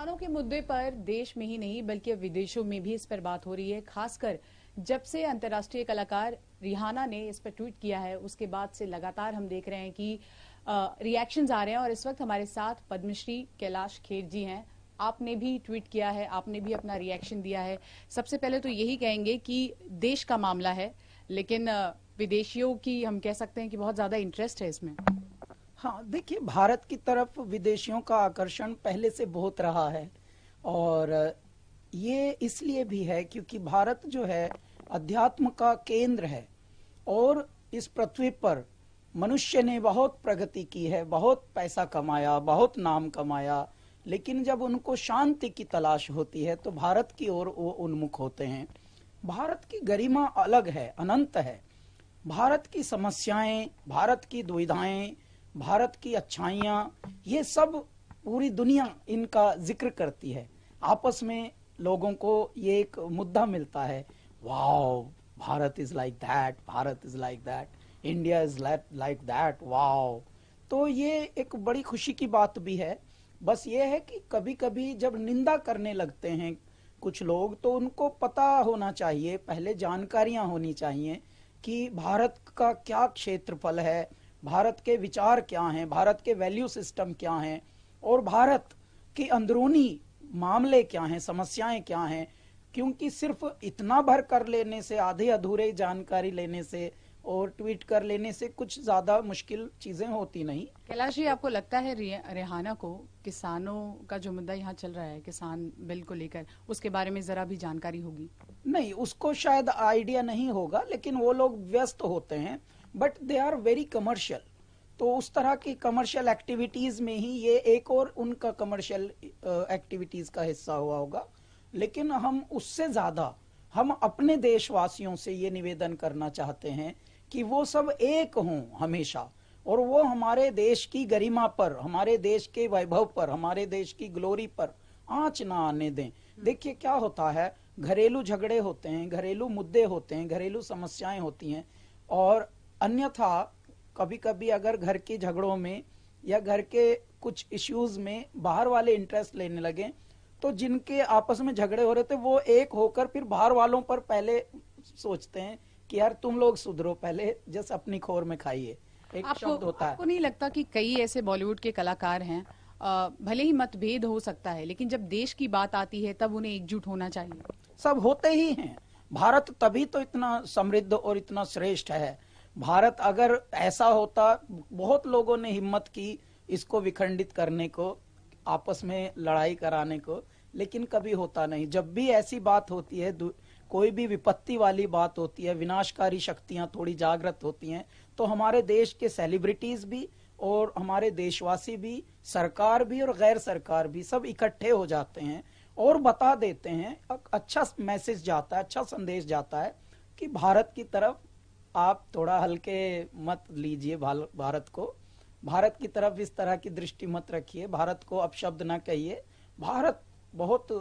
Rihanna के मुद्दे पर देश में ही नहीं बल्कि विदेशों में भी इस पर बात हो रही है। खासकर जब से अंतर्राष्ट्रीय कलाकार रिहाना ने इस पर ट्वीट किया है उसके बाद से लगातार हम देख रहे हैं कि रिएक्शंस आ रहे हैं। और इस वक्त हमारे साथ पद्मश्री कैलाश खेर जी हैं। आपने भी ट्वीट किया है, आपने भी अपना रिएक्शन दिया है। सबसे पहले तो यही कहेंगे कि देश का मामला है, लेकिन विदेशियों की हम कह सकते हैं कि बहुत ज्यादा इंटरेस्ट है इसमें। हाँ, देखिए, भारत की तरफ विदेशियों का आकर्षण पहले से बहुत रहा है। और ये इसलिए भी है क्योंकि भारत जो है अध्यात्म का केंद्र है। और इस पृथ्वी पर मनुष्य ने बहुत प्रगति की है, बहुत पैसा कमाया, बहुत नाम कमाया, लेकिन जब उनको शांति की तलाश होती है तो भारत की ओर वो उन्मुख होते हैं। भारत की गरिमा अलग है, अनंत है। भारत की समस्याएं, भारत की दुविधाएं, भारत की अच्छाइयाँ, ये सब पूरी दुनिया इनका जिक्र करती है। आपस में लोगों को ये एक मुद्दा मिलता है, wow, Bharat is like that, Bharat is like that, India is like that, wow. तो ये एक बड़ी खुशी की बात भी है। बस ये है कि कभी कभी जब निंदा करने लगते हैं कुछ लोग, तो उनको पता होना चाहिए, पहले जानकारियां होनी चाहिए कि भारत का क्या क्षेत्रफल है, भारत के विचार क्या हैं, भारत के वैल्यू सिस्टम क्या हैं, और भारत के अंदरूनी मामले क्या हैं, समस्याएं क्या हैं। क्योंकि सिर्फ इतना भर कर लेने से, आधे अधूरे जानकारी लेने से और ट्वीट कर लेने से कुछ ज्यादा मुश्किल चीजें होती नहीं। कैलाश जी, आपको लगता है रिहाना को किसानों का जो मुद्दा यहाँ चल रहा है, किसान बिल को लेकर, उसके बारे में जरा भी जानकारी होगी? नहीं, उसको शायद आइडिया नहीं होगा, लेकिन वो लोग व्यस्त होते हैं, but they are very commercial. तो उस तरह की कमर्शियल एक्टिविटीज में ही ये एक और उनका कमर्शियल एक्टिविटीज का हिस्सा हुआ होगा। लेकिन हम उससे ज्यादा हम अपने देशवासियों से ये निवेदन करना चाहते हैं कि वो सब एक हों हमेशा, और वो हमारे देश की गरिमा पर, हमारे देश के वैभव पर, हमारे देश की ग्लोरी पर आंच ना आने दें। देखिए क्या होता है, घरेलू झगड़े होते हैं, घरेलू मुद्दे होते हैं, घरेलू समस्याएं होती हैं, और अन्यथा कभी कभी अगर घर के झगड़ों में या घर के कुछ इश्यूज में बाहर वाले इंटरेस्ट लेने लगे, तो जिनके आपस में झगड़े हो रहे थे वो एक होकर फिर बाहर वालों पर पहले सोचते हैं कि यार तुम लोग सुधरो, पहले जैसे अपनी खोर में खाइए, एक शब्द होता है। आपको नहीं लगता कि कई ऐसे बॉलीवुड के कलाकार हैं, भले ही मतभेद हो सकता है, लेकिन जब देश की बात आती है तब उन्हें एकजुट होना चाहिए? सब होते ही हैं। भारत तभी तो इतना समृद्ध और इतना श्रेष्ठ है। भारत अगर ऐसा होता, बहुत लोगों ने हिम्मत की इसको विखंडित करने को, आपस में लड़ाई कराने को, लेकिन कभी होता नहीं। जब भी ऐसी बात होती है, कोई भी विपत्ति वाली बात होती है, विनाशकारी शक्तियां थोड़ी जागृत होती हैं, तो हमारे देश के सेलिब्रिटीज भी और हमारे देशवासी भी, सरकार भी और गैर सरकार भी, सब इकट्ठे हो जाते हैं और बता देते हैं, अच्छा मैसेज जाता है, अच्छा संदेश जाता है कि भारत की तरफ आप थोड़ा हल्के मत लीजिए, भारत को, भारत की तरफ इस तरह की दृष्टि मत रखिए, भारत को अपशब्द ना कहिए। भारत बहुत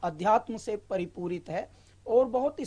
अध्यात्म से परिपूरित है और बहुत ही